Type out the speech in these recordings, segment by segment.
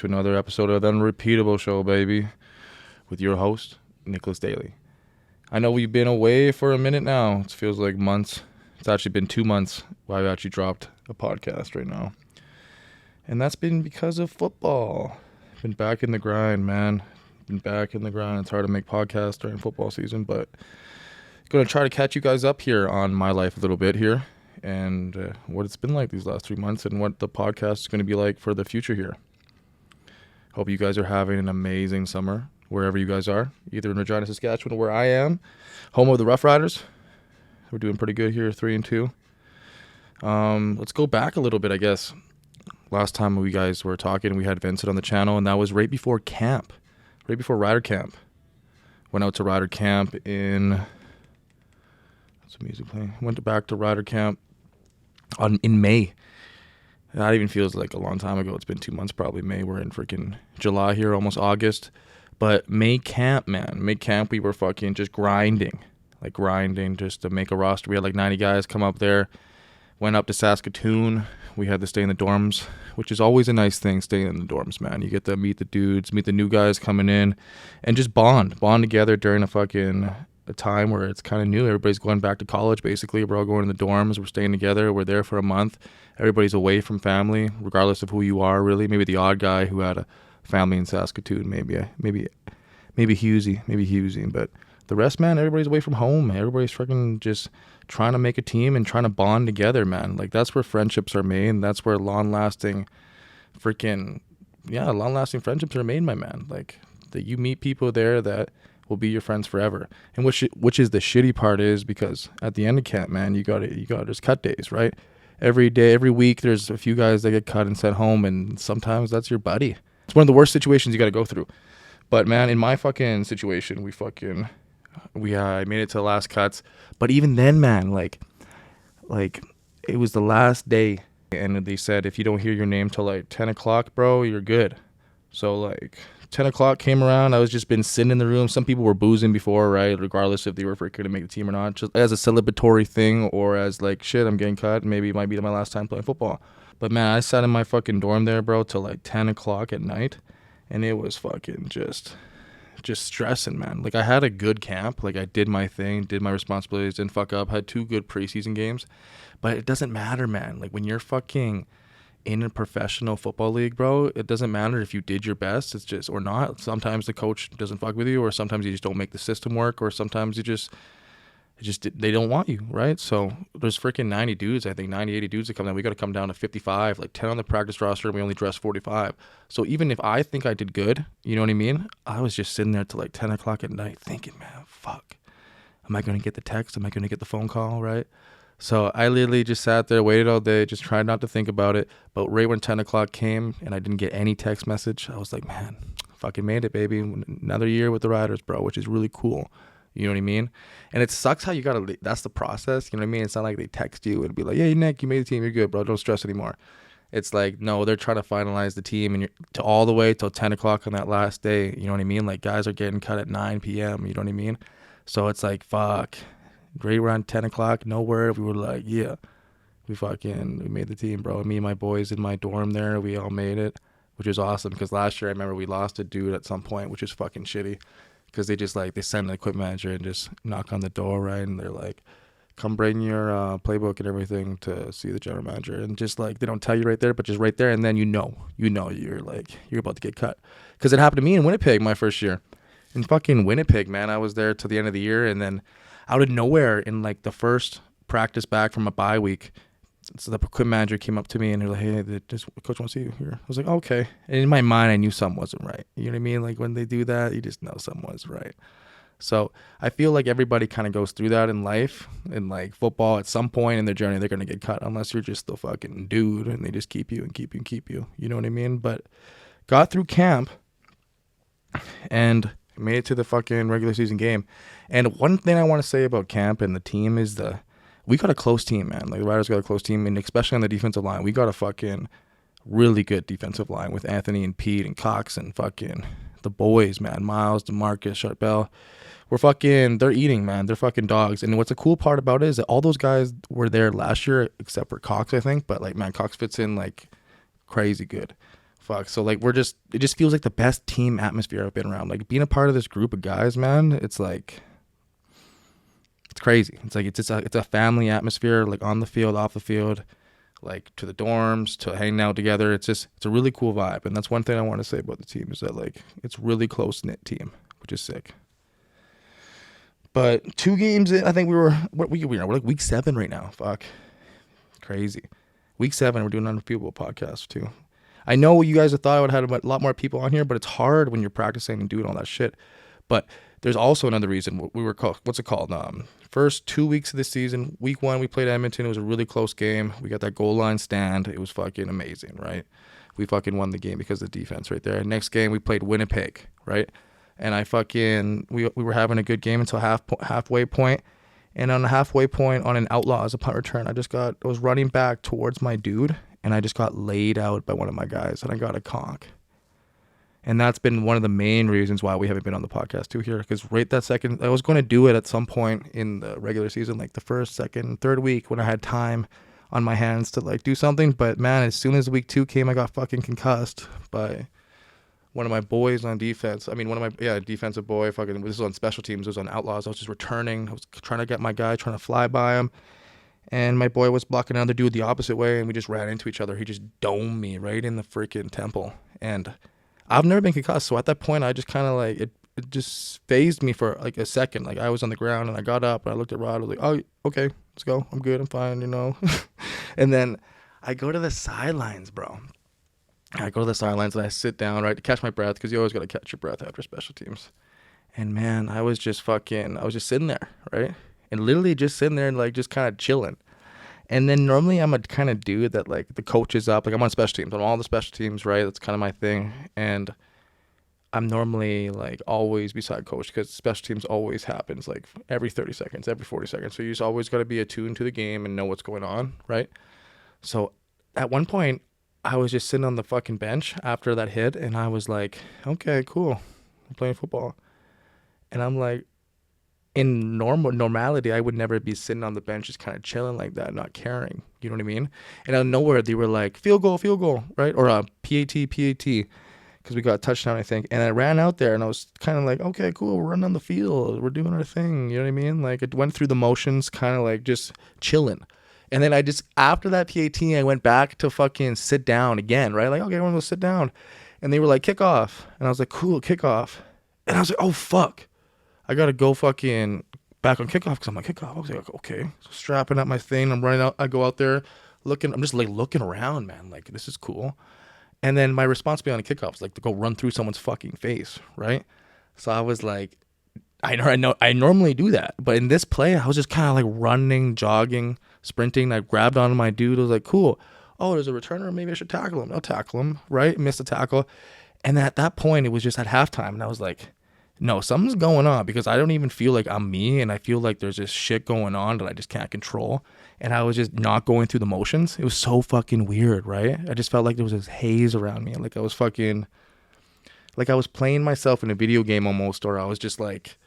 to another episode of the Unrepeatable show, baby, with your host, Nicholas Daly. I know we've been away for a minute now. It feels like months. It's actually been 2 months where I've actually dropped a podcast right now. And that's been because of football. Been back in the grind, man. Been back in the grind. It's hard to make podcasts during football season, but going to try to catch you guys up here on my life a little bit here and what it's been like these last 3 months and what the podcast is going to be like for the future here. Hope you guys are having an amazing summer wherever you guys are, either in Regina, Saskatchewan, where I am, home of the Rough Riders. We're doing pretty good here, 3-2. Let's go back a little bit, I guess. Last time we guys were talking, we had Vincent on the channel, and that was right before camp, right before Rider Camp. Went out to Rider Camp in... What's the music playing? Went back to Rider Camp in May. That even feels like a long time ago. It's been 2 months probably. May, we're in freaking July here, almost August. But May camp, man. May camp, we were fucking just grinding just to make a roster. We had like 90 guys come up there. Went up to Saskatoon. We had to stay in the dorms, which is always a nice thing, staying in the dorms, man. You get to meet the dudes, meet the new guys coming in, and just bond together during a time where it's kind of new. Everybody's going back to college, basically. We're all going to the dorms. We're staying together. We're there for a month. Everybody's away from family, regardless of who you are, really. Maybe the odd guy who had a family in Saskatoon, maybe Hughesy. But the rest, man, everybody's away from home. Everybody's freaking just trying to make a team and trying to bond together, man. Like, that's where friendships are made. And that's where long-lasting friendships are made, my man. Like, that you meet people there that will be your friends forever. And which is the shitty part is, because at the end of camp, man, you gotta there's cut days, right? Every day, every week, there's a few guys that get cut and sent home, and sometimes that's your buddy. It's one of the worst situations you gotta go through. But man, in my fucking situation, I made it to the last cuts. But even then, man, like it was the last day, and they said if you don't hear your name till like 10 o'clock, bro, you're good. So like 10 o'clock came around. I was just been sitting in the room. Some people were boozing before, right? Regardless if they were freaking to make the team or not, just as a celebratory thing, or as like, shit, I'm getting cut. Maybe it might be my last time playing football. But man, I sat in my fucking dorm there, bro, till like 10 o'clock at night. And it was fucking just stressing, man. Like, I had a good camp. Like, I did my thing, did my responsibilities, didn't fuck up, had 2 good preseason games. But it doesn't matter, man. Like, when you're fucking in a professional football league, bro, it doesn't matter if you did your best, it's just, or not. Sometimes the coach doesn't fuck with you, or sometimes you just don't make the system work, or sometimes they don't want you, right? So there's freaking 90 dudes, I think 90, 80 dudes that come down. We got to come down to 55, like 10 on the practice roster, and we only dress 45. So even if I think I did good, you know what I mean? I was just sitting there till like 10 o'clock at night thinking, man, fuck. Am I going to get the text? Am I going to get the phone call, right? So I literally just sat there, waited all day, just tried not to think about it. But right when 10 o'clock came and I didn't get any text message, I was like, man, fucking made it, baby. Another year with the Riders, bro, which is really cool. You know what I mean? And it sucks how you got to, that's the process. You know what I mean? It's not like they text you and be like, hey, Nick, you made the team. You're good, bro. Don't stress anymore. It's like, no, they're trying to finalize the team, and you're to all the way till 10 o'clock on that last day. You know what I mean? Like, guys are getting cut at 9 p.m. You know what I mean? So it's like, fuck. Right around 10 o'clock, no word. We were like, yeah, we made the team, bro. Me and my boys in my dorm there, we all made it, which is awesome. Because last year, I remember we lost a dude at some point, which is fucking shitty. Because they just like, they send an equipment manager and just knock on the door, right? And they're like, come bring your playbook and everything to see the general manager. And just like, they don't tell you right there, but just right there. And then you know you're like, you're about to get cut. Because it happened to me in Winnipeg my first year. In fucking Winnipeg, man, I was there till the end of the year. And then out of nowhere, in like the first practice back from a bye week, so the equipment manager came up to me and they're like, hey, this coach wants to see you here. I was like, okay. And in my mind, I knew something wasn't right. You know what I mean? Like, when they do that, you just know something was right. So I feel like everybody kind of goes through that in life. In like football, at some point in their journey, they're going to get cut, unless you're just the fucking dude and they just keep you and keep you and keep you. You know what I mean? But got through camp and made it to the fucking regular season game. And one thing I want to say about camp and the team is we got a close team, man. Like, the Riders got a close team, and especially on the defensive line, we got a fucking really good defensive line with Anthony and Pete and Cox and fucking the boys, man. Miles, DeMarcus, Sharpell. They're eating, man. They're fucking dogs. And what's a cool part about it is that all those guys were there last year, except for Cox, I think. But like, man, Cox fits in like crazy good. Fuck. So like it just feels like the best team atmosphere I've been around. Like being a part of this group of guys, man, it's like, it's crazy. It's like, it's a family atmosphere, like on the field, off the field, like to the dorms, to hanging out together. It's a really cool vibe. And that's one thing I want to say about the team is that like, it's really close knit team, which is sick. But 2 games in, I think we're like week 7 right now. Fuck. Crazy. Week 7, we're doing an Unrepeatable podcast too. I know you guys have thought I would have had a lot more people on here, but it's hard when you're practicing and doing all that shit. But there's also another reason. We were called, what's it called? First 2 weeks of the season, week 1, we played Edmonton. It was a really close game. We got that goal line stand. It was fucking amazing, right? We fucking won the game because of the defense right there. Next game, we played Winnipeg, right? And we were having a good game until halfway point. And on the halfway point on an outlaw as a punt return, I was running back towards my dude, and I just got laid out by one of my guys, and I got a conk. And that's been one of the main reasons why we haven't been on the podcast too here, because right that second, I was going to do it at some point in the regular season, like the first, second, third week when I had time on my hands to like do something. But man, as soon as week 2 came, I got fucking concussed by one of my boys on defense. I mean, defensive boy, fucking, this was on special teams, it was on outlaws. I was just returning. I was trying to get my guy, trying to fly by him. And my boy was blocking another dude the opposite way, and we just ran into each other. He just domed me right in the freaking temple. And I've never been concussed. So at that point, I just kind of like, it just phased me for like a second. Like I was on the ground and I got up and I looked at Rod. I was like, oh, okay, let's go. I'm good. I'm fine, you know. And then I go to the sidelines, bro. I go to the sidelines and I sit down, right, to catch my breath, because you always got to catch your breath after special teams. And man, I was just sitting there, right? And literally just sitting there and like just kind of chilling. And then normally I'm a kind of dude that like the coach is up. Like I'm on special teams, on all the special teams, right? That's kind of my thing. And I'm normally like always beside coach, because special teams always happens like every 30 seconds, every 40 seconds. So you just always got to be attuned to the game and know what's going on, right? So at one point, I was just sitting on the fucking bench after that hit, and I was like, okay, cool, I'm playing football. And I'm like, in normality, I would never be sitting on the bench just kind of chilling like that, not caring. You know what I mean? And out of nowhere, they were like, field goal, right? Or PAT, because we got a touchdown, I think. And I ran out there, and I was kind of like, okay, cool, we're running on the field. We're doing our thing. You know what I mean? Like, it went through the motions, kind of like just chilling. And then after that PAT, I went back to fucking sit down again, right? Like, okay, everyone go sit down. And they were like, kickoff. And I was like, cool, kickoff. And I was like, oh, fuck. I got to go fucking back on kickoff, because I'm like, kickoff. I was like, okay. So strapping up my thing. I'm running out. I go out there I'm just like looking around, man. Like, this is cool. And then my responsibility on a kickoff is like to go run through someone's fucking face, right? So I was like, I know I normally do that. But in this play, I was just kind of like running, jogging, sprinting. I grabbed onto my dude. I was like, cool. Oh, there's a returner. Maybe I should tackle him. I'll tackle him, right? Missed a tackle. And at that point, it was just at halftime. And I was like, no, something's going on, because I don't even feel like I'm me. And I feel like there's this shit going on that I just can't control. And I was just not going through the motions. It was so fucking weird, right? I just felt like there was this haze around me. Like I was playing myself in a video game almost, or I was just like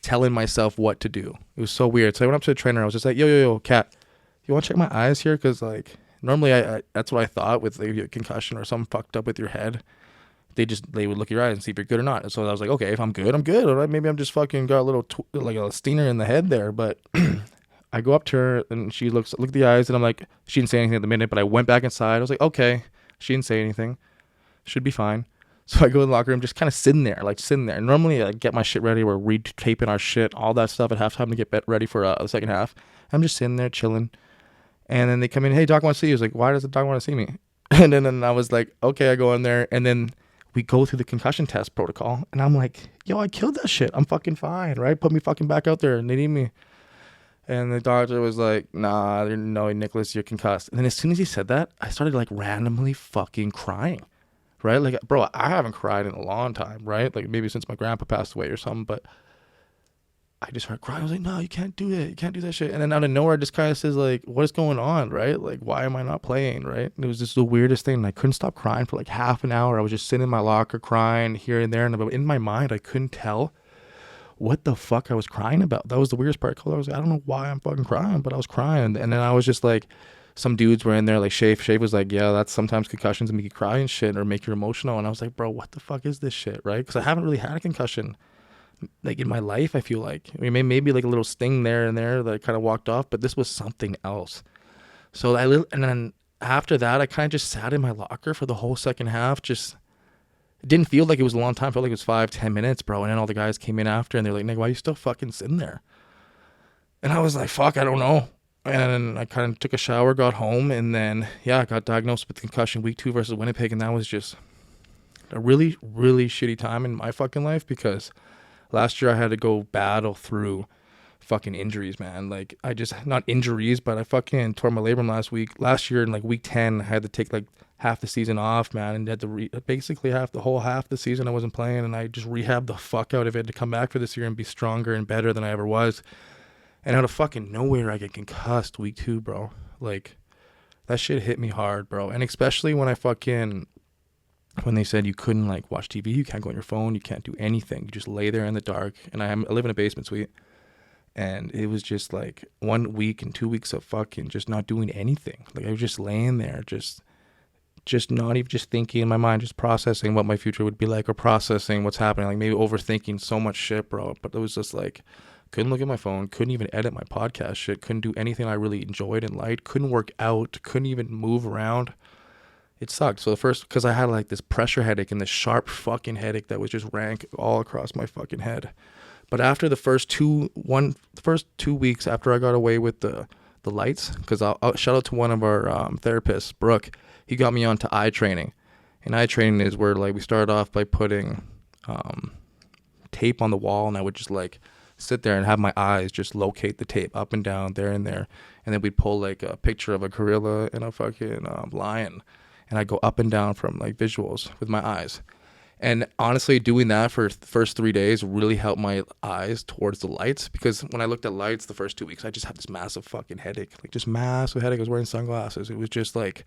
telling myself what to do. It was so weird. So I went up to the trainer. I was just like, yo, Kat, you want to check my eyes here? Because like normally I that's what I thought with like a concussion or something fucked up with your head. They would look at your eyes and see if you're good or not. So I was like, okay, if I'm good, I'm good. All right, maybe I'm just fucking got a little like a stinger in the head there. But I go up to her and she look at the eyes, and I'm like, she didn't say anything at the minute, but I went back inside. I was like, okay, she didn't say anything, should be fine. So I go in the locker room, just kind of sitting there. Normally I get my shit ready. We're retaping our shit, all that stuff at halftime to get ready for the second half. I'm just sitting there chilling. And then they come in, hey, doc wants to see you. I was like, why does the doc want to see me? And then I was like, okay, I go in there. And then we go through the concussion test protocol. And I'm like, yo, I killed that shit. I'm fucking fine, right? Put me fucking back out there and they need me. And the doctor was like, nah, no, Nicholas, you're concussed. And then as soon as he said that, I started like randomly fucking crying. Right? Like, bro, I haven't cried in a long time, right? Like maybe since my grandpa passed away or something, but I just started crying. I was like, no, you can't do it. You can't do that shit. And then out of nowhere, it just kind of says like, what is going on, right? Like, why am I not playing, right? And it was just the weirdest thing. And I couldn't stop crying for like half an hour. I was just sitting in my locker crying here and there. And in my mind, I couldn't tell what the fuck I was crying about. That was the weirdest part. I was like, I don't know why I'm fucking crying, but I was crying. And then I was just like, some dudes were in there, like Shave was like, yeah, that's sometimes concussions make you cry and shit or make you emotional. And I was like, bro, what the fuck is this shit, right? Because I haven't really had a concussion like in my life. I feel like, I mean, maybe like a little sting there and there that kind of walked off, but this was something else. So and then after that, I kind of just sat in my locker for the whole second half. Just, it didn't feel like it was a long time. It felt like it was 5-10 minutes, bro. And then all the guys came in after and they're like, Nick, why are you still fucking sitting there? And I was like, fuck, I don't know. And I kind of took a shower, got home, and then, I got diagnosed with concussion week 2 versus Winnipeg. And that was just a really, really shitty time in my fucking life, because last year I had to go battle through fucking injuries, man. Like, I just, not injuries, but I fucking tore my labrum last year in like week 10. I had to take like half the season off, man, and had to basically half the season I wasn't playing, and I just rehabbed the fuck out of it to come back for this year and be stronger and better than I ever was. And out of fucking nowhere, I get concussed week 2, bro. Like, that shit hit me hard, bro. And especially when they said you couldn't, like, watch TV, you can't go on your phone, you can't do anything. You just lay there in the dark. And I live in a basement suite. And it was just, like, 1 week and 2 weeks of fucking just not doing anything. Like, I was just laying there, just not even just thinking in my mind, just processing what my future would be like, or processing what's happening. Like, maybe overthinking so much shit, bro. But it was just, like, couldn't look at my phone, couldn't even edit my podcast shit, couldn't do anything I really enjoyed and liked, couldn't work out, couldn't even move around. It sucked. So because I had like this pressure headache and this sharp fucking headache that was just rank all across my fucking head. But after the first 2 weeks after I got away with the lights, because I'll shout out to one of our therapists, Brooke. He got me onto eye training. And eye training is where, like, we started off by putting tape on the wall, and I would just like sit there and have my eyes just locate the tape up and down, there and there. And then we'd pull like a picture of a gorilla and a fucking lion. And I'd go up and down from like visuals with my eyes. And honestly, doing that for the first 3 days really helped my eyes towards the lights. Because when I looked at lights the first 2 weeks, I just had this massive fucking headache. Like, just massive headache. I was wearing sunglasses. It was just like,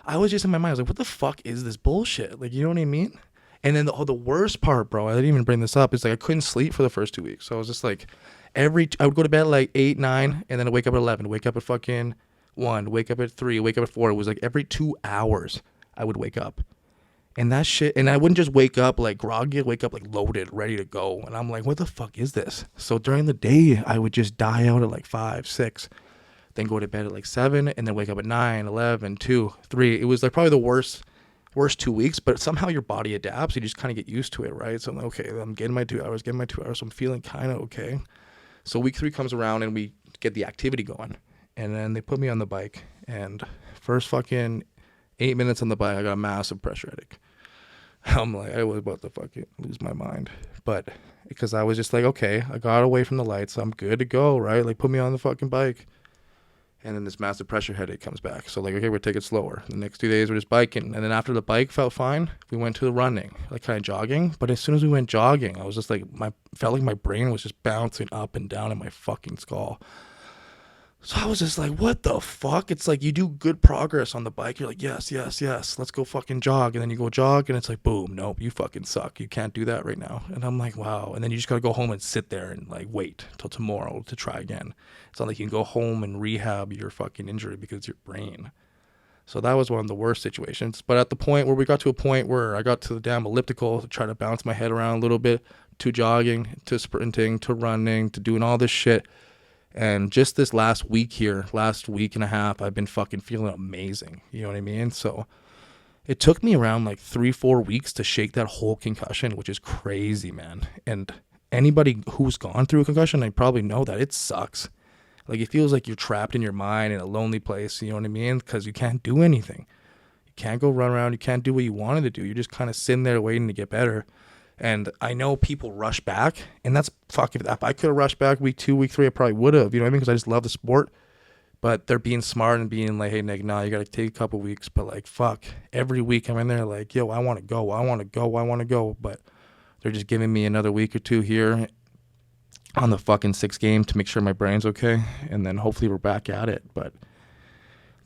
I was just in my mind, I was like, what the fuck is this bullshit? Like, you know what I mean? And then the worst part, bro, I didn't even bring this up, is like I couldn't sleep for the first 2 weeks. So I was just like, I would go to bed at like 8, 9, and then I'd wake up at 11, wake up at fucking 1, wake up at 3, wake up at 4. It was like every 2 hours I would wake up. And that shit, and I wouldn't just wake up like groggy, I'd wake up like loaded, ready to go. And I'm like, what the fuck is this? So during the day, I would just die out at like 5, 6, then go to bed at like 7, and then wake up at 9, 11, 2, 3. It was like probably the worst 2 weeks, but somehow your body adapts. You just kind of get used to it, right? So I'm like, okay, I'm getting my 2 hours, so I'm feeling kind of okay. So week 3 comes around and we get the activity going, and then they put me on the bike, and first fucking 8 minutes on the bike, I got a massive pressure headache. I'm like, I was about to fucking lose my mind, but because I was just like, okay, I got away from the lights, I'm good to go, right? Like, put me on the fucking bike. And then this massive pressure headache comes back. So like, okay, we'll take it slower. The next 2 days we're just biking. And then after the bike felt fine, we went to the running, like kind of jogging. But as soon as we went jogging, I was just like, felt like my brain was just bouncing up and down in my fucking skull. So I was just like, what the fuck? It's like, you do good progress on the bike. You're like, yes, let's go fucking jog. And then you go jog and it's like, boom, nope, you fucking suck. You can't do that right now. And I'm like, wow. And then you just got to go home and sit there and like wait till tomorrow to try again. It's not like you can go home and rehab your fucking injury because it's your brain. So that was one of the worst situations. But at the point where we got to a point where I got to the damn elliptical to try to bounce my head around a little bit, to jogging, to sprinting, to running, to doing all this shit. And just this last week and a half, I've been fucking feeling amazing. You know what I mean? So it took me around like 3-4 weeks to shake that whole concussion, which is crazy, man. And anybody who's gone through a concussion, they probably know that it sucks. Like, it feels like you're trapped in your mind in a lonely place. You know what I mean? Because you can't do anything. You can't go run around. You can't do what you wanted to do. You're just kind of sitting there waiting to get better. And I know people rush back, and that's fucking, if I could have rushed back week 2, week 3, I probably would have, you know what I mean? Because I just love the sport. But they're being smart and being like, hey, Nick, nah, you got to take a couple weeks. But like, fuck, every week I'm in there like, yo, I want to go. But they're just giving me another week or 2 here on the fucking 6th game to make sure my brain's okay. And then hopefully we're back at it. But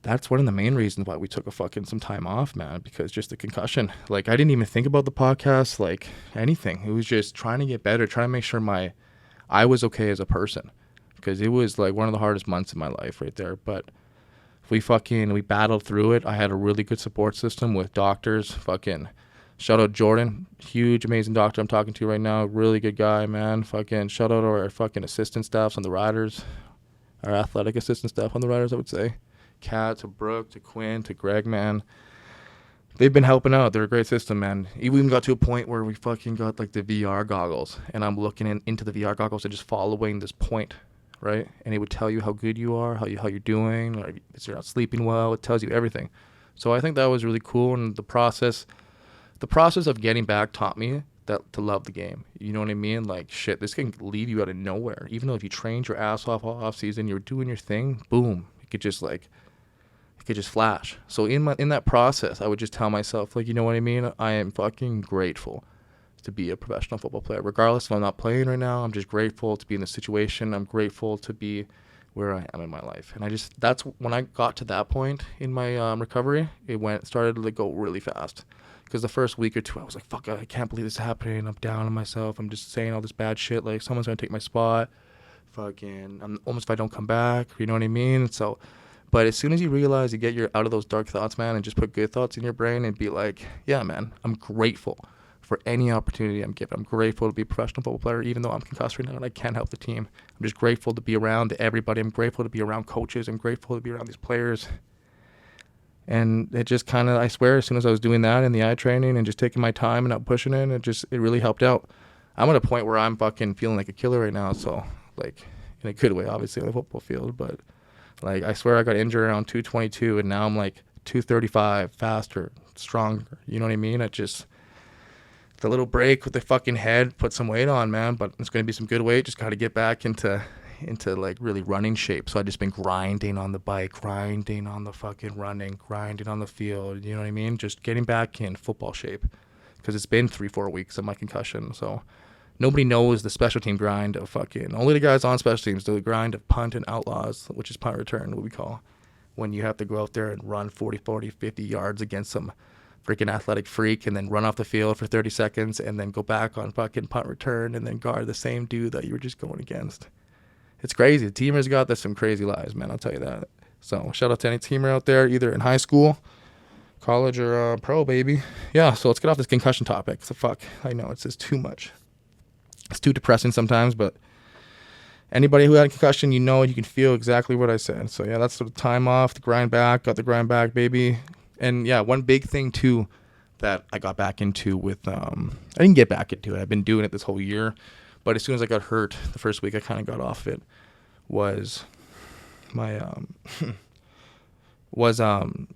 that's one of the main reasons why we took some time off, man, because just the concussion. Like, I didn't even think about the podcast, like anything. It was just trying to get better, trying to make sure I was okay as a person, because it was like one of the hardest months in my life right there. But we battled through it. I had a really good support system with doctors. Fucking shout out Jordan, huge amazing doctor I'm talking to right now, really good guy, man. Fucking shout out our fucking assistant staffs on the riders, our athletic assistant staff on the riders, I would say. Kat to Brooke to Quinn to Greg, man. They've been helping out. They're a great system, man. We even got to a point where we fucking got like the VR goggles, and I'm looking into the VR goggles and just following this point, right? And it would tell you how good you are, how you're doing, or if you're not sleeping well. It tells you everything. So I think that was really cool, and the process of getting back taught me that to love the game. You know what I mean? Like shit, this can leave you out of nowhere. Even though if you trained your ass off all off season, you're doing your thing, boom, it could just flash. So in that process, I would just tell myself, like, you know what I mean? I am fucking grateful to be a professional football player. Regardless if I'm not playing right now, I'm just grateful to be in this situation. I'm grateful to be where I am in my life. And that's when I got to that point in my recovery, it started to go really fast. Because the first week or two, I was like, fuck, I can't believe this is happening. I'm down on myself. I'm just saying all this bad shit. Like, someone's going to take my spot. Fucking, I'm almost if I don't come back. You know what I mean? So, but as soon as you realize you get out of those dark thoughts, man, and just put good thoughts in your brain and be like, yeah, man, I'm grateful for any opportunity I'm given. I'm grateful to be a professional football player, even though I'm concussed right now and I can't help the team. I'm just grateful to be around everybody. I'm grateful to be around coaches. I'm grateful to be around these players. And it just kind of, I swear, as soon as I was doing that in the eye training and just taking my time and not pushing it, it really helped out. I'm at a point where I'm fucking feeling like a killer right now. So, like, in a good way, obviously, on the football field. But, like, I swear I got injured around 222, and now I'm, like, 235, faster, stronger. You know what I mean? The little break with the fucking head, put some weight on, man. But it's going to be some good weight. Just got to get back into like really running shape. So I just been grinding on the bike, grinding on the fucking running, grinding on the field. You know what I mean? Just getting back in football shape, because it's been 3-4 weeks of my concussion. So nobody knows the special team grind of fucking, only the guys on special teams do the grind of punt and outlaws, which is punt return, what we call, when you have to go out there and run 40, 50 yards against some freaking athletic freak and then run off the field for 30 seconds and then go back on fucking punt return and then guard the same dude that you were just going against. It's crazy. The teamers got some crazy lives, man. I'll tell you that. So shout out to any teamer out there, either in high school, college, or pro, baby. Yeah, so let's get off this concussion topic. So fuck, I know it's just too much. It's too depressing sometimes, but anybody who had a concussion, you can feel exactly what I said. So yeah, that's the time off, got the grind back, baby. And yeah, one big thing too that I got back into with, I didn't get back into it. I've been doing it this whole year. But as soon as I got hurt, the first week I kind of got off of it, was my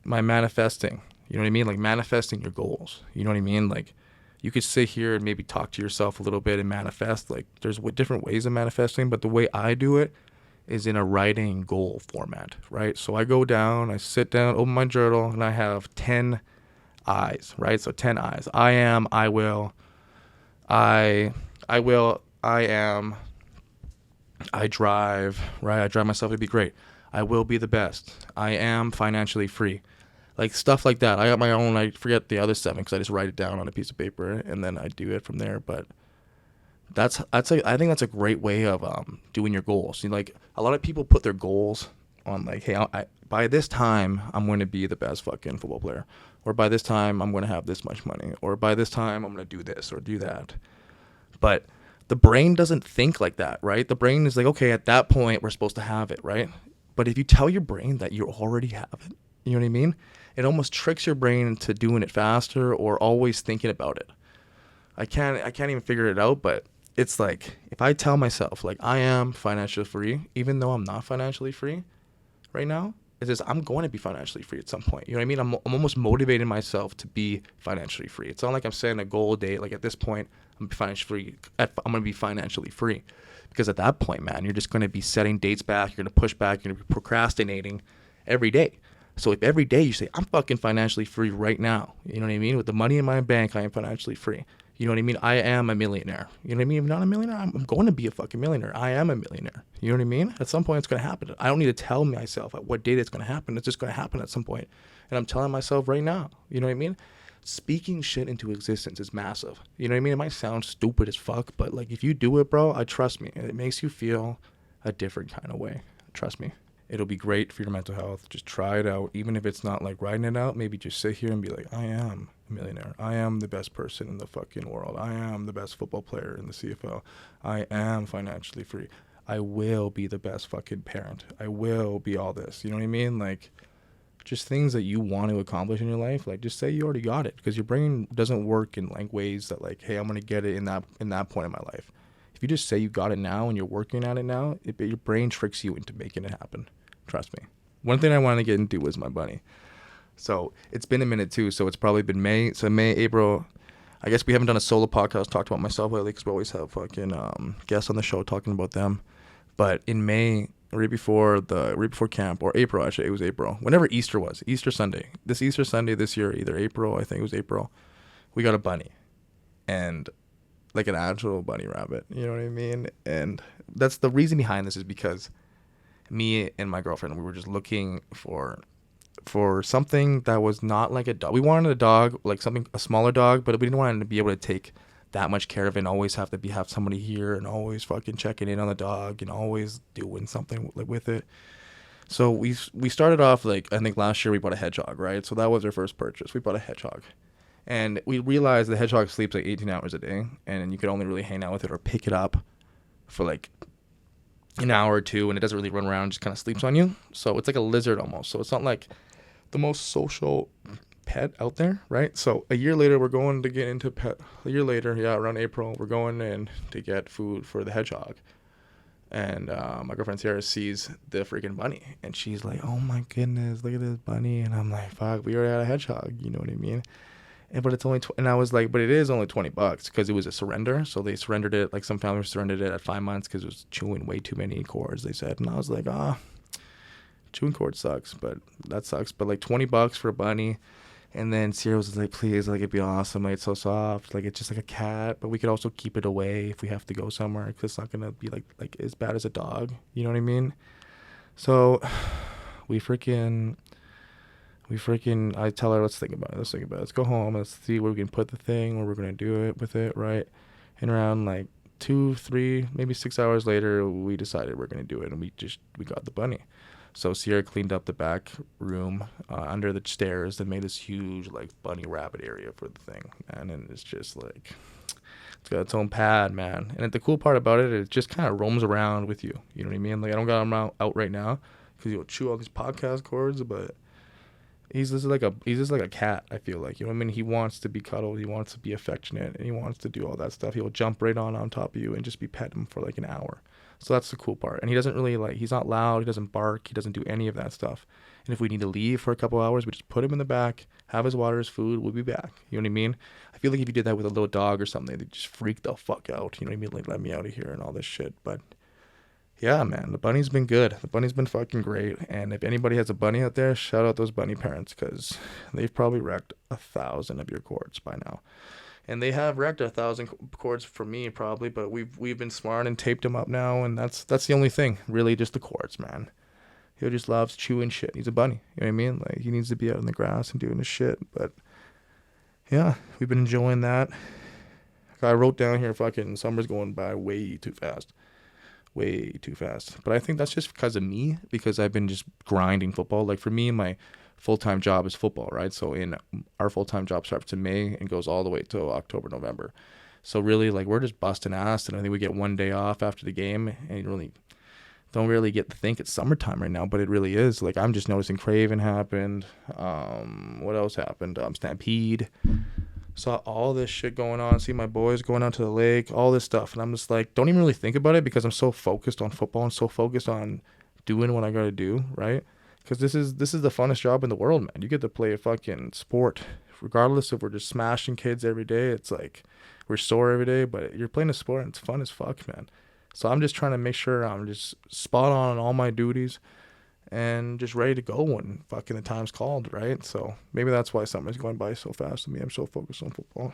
my manifesting. You know what I mean? Like manifesting your goals. You know what I mean? Like you could sit here and maybe talk to yourself a little bit and manifest. Like there's different ways of manifesting, but the way I do it is in a writing goal format, right? So I go down, I sit down, open my journal, and I have 10 I's, right? So 10 I's. I am, I will, I am, I drive, right? I drive myself to be great. I will be the best. I am financially free. Like stuff like that. I got my own, I forget the other 7 because I just write it down on a piece of paper and then I do it from there. But I think that's a great way of doing your goals. Like a lot of people put their goals on like, hey, by this time I'm going to be the best fucking football player, or by this time I'm going to have this much money, or by this time I'm going to do this or do that. But the brain doesn't think like that, right? The brain is like, okay, at that point, we're supposed to have it, right? But if you tell your brain that you already have it, you know what I mean? It almost tricks your brain into doing it faster or always thinking about it. I can't even figure it out, but it's like, if I tell myself, like, I am financially free, even though I'm not financially free right now, it's just, I'm going to be financially free at some point. You know what I mean? I'm almost motivating myself to be financially free. It's not like I'm setting a goal date, like at this point, I'm going to be financially free. Because at that point, man, you're just going to be setting dates back. You're going to push back. You're going to be procrastinating every day. So if every day you say, I'm fucking financially free right now, you know what I mean? With the money in my bank, I am financially free. You know what I mean? I am a millionaire. You know what I mean? If I'm not a millionaire, I'm going to be a fucking millionaire. I am a millionaire. You know what I mean? At some point, it's going to happen. I don't need to tell myself at what date it's going to happen. It's just going to happen at some point. And I'm telling myself right now. You know what I mean? Speaking shit into existence is massive. You know what I mean? It might sound stupid as fuck, but like if you do it, bro, trust me. It makes you feel a different kind of way. Trust me. It'll be great for your mental health. Just try it out. Even if it's not like writing it out, maybe just sit here and be like, I am a millionaire. I am the best person in the fucking world. I am the best football player in the CFL. I am financially free. I will be the best fucking parent. I will be all this. You know what I mean? Like, just things that you want to accomplish in your life. Like, just say you already got it, because your brain doesn't work in like ways that like, hey, I'm gonna get it in that point in my life. If you just say you got it now and you're working at it now, your brain tricks you into making it happen. Trust me. One thing I wanted to get into was my bunny. So it's been a minute too. So it's probably been May. So May, April. I guess we haven't done a solo podcast talked about myself lately, because we always have fucking guests on the show talking about them. But in May, right before camp, or April actually, it was April. Whenever Easter was, Easter Sunday. This Easter Sunday this year, either April, I think it was April, we got a bunny, and like an actual bunny rabbit. You know what I mean? And that's the reason behind this, is because me and my girlfriend, we were just looking for something that was not like a dog. We wanted a dog, like a smaller dog, but we didn't want to be able to take that much care of it and always have somebody here and always fucking checking in on the dog and always doing something with it. So we started off, like, I think last year we bought a hedgehog, right? So that was our first purchase. We bought a hedgehog. And we realized the hedgehog sleeps like 18 hours a day, and you could only really hang out with it or pick it up for like an hour or two, and it doesn't really run around, just kind of sleeps on you. So it's like a lizard almost. So it's not like the most social pet out there, right? So a year later, we're going to get into pet. A year later, around April, we're going in to get food for the hedgehog. And my girlfriend Sarah sees the freaking bunny, and she's like, oh my goodness, look at this bunny. And I'm like, fuck, we already had a hedgehog, you know what I mean? But it's only and I was like, but it is only $20 because it was a surrender. So they surrendered it, like some families surrendered it at 5 months because it was chewing way too many cords, they said. And I was like, chewing cord sucks, but that sucks. But like $20 for a bunny. And then Sierra was like, please, like, it'd be awesome. Like, it's so soft. Like, it's just like a cat, but we could also keep it away if we have to go somewhere, because it's not gonna be like as bad as a dog. You know what I mean? So we freaking I tell her, let's think about it. Let's go home. Let's see where we can put the thing, where we're going to do it with it, right? And around like 2, 3, maybe 6 hours later, we decided we're going to do it, and we got the bunny. So Sierra cleaned up the back room under the stairs and made this huge like bunny rabbit area for the thing. And then it's just like, it's got its own pad, man. And the cool part about it, it just kind of roams around with you. You know what I mean? Like, I don't got him out right now because he'll chew all these podcast cords, but he's just like a cat, I feel like. You know what I mean? He wants to be cuddled, he wants to be affectionate, and he wants to do all that stuff. He'll jump right on top of you and just be petting him for like an hour. So that's the cool part. And he doesn't really he's not loud, he doesn't bark, he doesn't do any of that stuff. And if we need to leave for a couple hours, we just put him in the back, have his water, his food, we'll be back. You know what I mean? I feel like if you did that with a little dog or something, they'd just freak the fuck out. You know what I mean? Like, let me out of here and all this shit. But yeah, man, the bunny's been good. The bunny's been fucking great. And if anybody has a bunny out there, shout out those bunny parents, because they've probably wrecked 1,000 of your cords by now. And they have wrecked 1,000 cords for me probably, but we've been smart and taped them up now, and that's the only thing, really, just the cords, man. He just loves chewing shit. He's a bunny, you know what I mean? Like, he needs to be out in the grass and doing his shit. But yeah, we've been enjoying that. I wrote down here, fucking summer's going by way too fast. But I think that's just because of me, because I've been just grinding football. Like, for me, my full-time job is football, right? So in our full-time job starts in May and goes all the way till October, November. So really, like, we're just busting ass, and I think we get one day off after the game, and you really don't really get to think it's summertime right now, but it really is. Like, I'm just noticing Craven happened. What else happened? Stampede. Saw all this shit going on. See my boys going out to the lake, all this stuff, and I'm just like, don't even really think about it, because I'm so focused on football and so focused on doing what I gotta do, right? Because this is the funnest job in the world, man. You get to play a fucking sport, regardless if we're just smashing kids every day. It's like we're sore every day, but you're playing a sport and it's fun as fuck, man. So I'm just trying to make sure I'm just spot on all my duties and just ready to go when fucking the time's called, right? So maybe that's why summer's going by so fast to me. I'm so focused on football.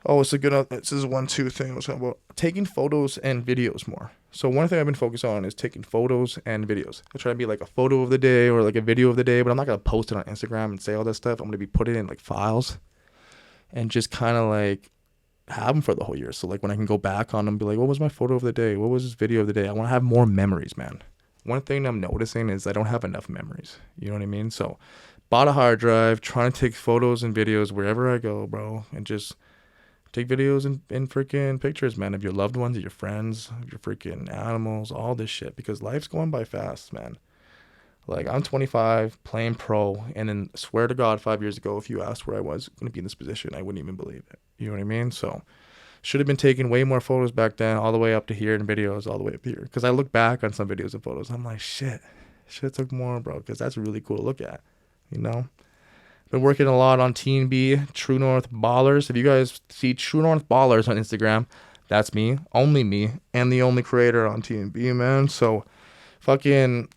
Oh, it's a good, this is 1-2 thing I was talking about. Taking photos and videos more. So one thing I've been focused on is taking photos and videos. I try to be like a photo of the day or like a video of the day, but I'm not going to post it on Instagram and say all that stuff. I'm going to be putting it in like files and just kind of like have them for the whole year. So like when I can go back on them, be like, what was my photo of the day? What was this video of the day? I want to have more memories, man. one thing I'm noticing is I don't have enough memories. You know what I mean? So bought a hard drive, trying to take photos and videos wherever I go, bro, and just take videos and freaking pictures, man, of your loved ones, of your friends, of your freaking animals, all this shit, because life's going by fast, man. Like, I'm 25, playing pro, and then swear to God, 5 years ago, if you asked where I was going to be in this position, I wouldn't even believe it. You know what I mean? So, should have been taking way more photos back then, all the way up to here, and videos all the way up here. Because I look back on some videos and photos, I'm like, shit, should have took more, bro, because that's really cool to look at, you know? Been working a lot on Team B, True North Ballers. If you guys see True North Ballers on Instagram, that's me, and the only creator on Team B, man. So, fucking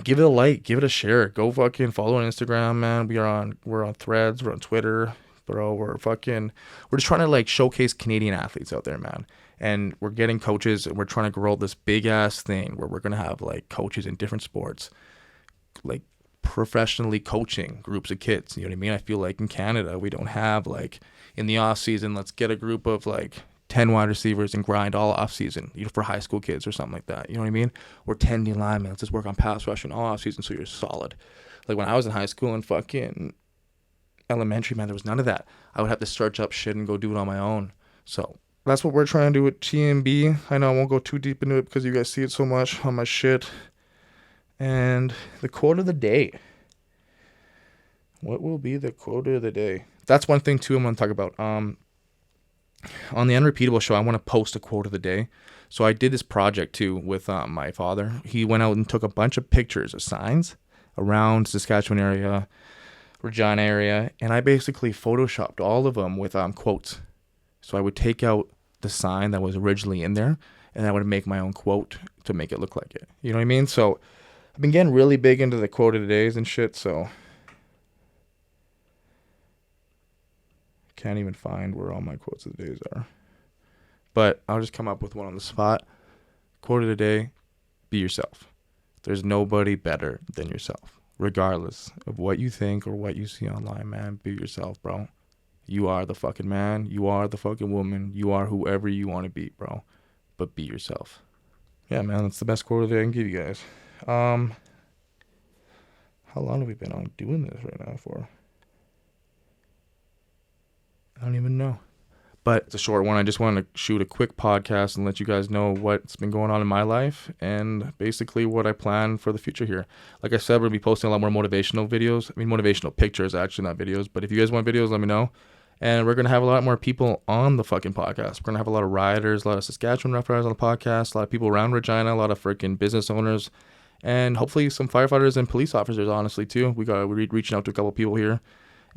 give it a like, give it a share. Go fucking follow on Instagram, man. We're on Threads, we're on Twitter, bro. We're just trying to like showcase Canadian athletes out there, man. And we're getting coaches, and we're trying to grow this big ass thing where we're gonna have like coaches in different sports, like professionally coaching groups of kids. You know what I mean? I feel like in Canada we don't have like in the off season, let's get a group of like 10 wide receivers and grind all off season, you know, for high school kids or something like that. You know what I mean? Or 10 D linemen. Let's just work on pass rushing all off season so you're solid. Like when I was in high school and fucking elementary, man, there was none of that. I would have to search up shit and go do it on my own. So that's what we're trying to do with TMB. I know I won't go too deep into it because you guys see it so much on my shit. And the quote of the day. What will be the quote of the day? That's one thing too I'm going to talk about. On the Unrepeatable show, I want to post a quote of the day. So I did this project too with my father. He went out and took a bunch of pictures of signs around Saskatchewan area, Regina area, and I basically photoshopped all of them with quotes. So I would take out the sign that was originally in there, and I would make my own quote to make it look like it. You know what I mean? So I've been getting really big into the quote of the days and shit, so can't even find where all my quotes of the days are. But I'll just come up with one on the spot. Quote of the day, be yourself. There's nobody better than yourself. Regardless of what you think or what you see online, man, be yourself, bro. You are the fucking man. You are the fucking woman. You are whoever you want to be, bro. But be yourself. Yeah, man, that's the best quote of the day I can give you guys. How long have we been on doing this right now for? I don't even know. But it's a short one. I just wanted to shoot a quick podcast and let you guys know what's been going on in my life and basically what I plan for the future here. Like I said, we're going to be posting a lot more motivational videos. I mean, motivational pictures, actually, not videos. But if you guys want videos, let me know. And we're going to have a lot more people on the fucking podcast. We're going to have a lot of riders, a lot of Saskatchewan Rough Riders on the podcast, a lot of people around Regina, a lot of freaking business owners, and hopefully some firefighters and police officers, honestly, too. We're reaching out to a couple people here.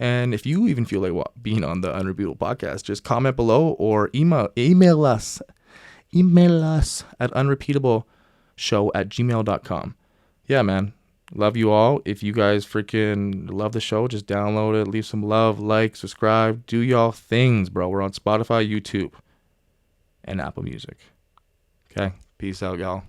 And if you even feel like being on the Unrepeatable podcast, just comment below or email us. Email us at unrepeatableshow@gmail.com. Yeah, man. Love you all. If you guys freaking love the show, just download it. Leave some love, like, subscribe. Do y'all things, bro. We're on Spotify, YouTube, and Apple Music. Okay? Peace out, y'all.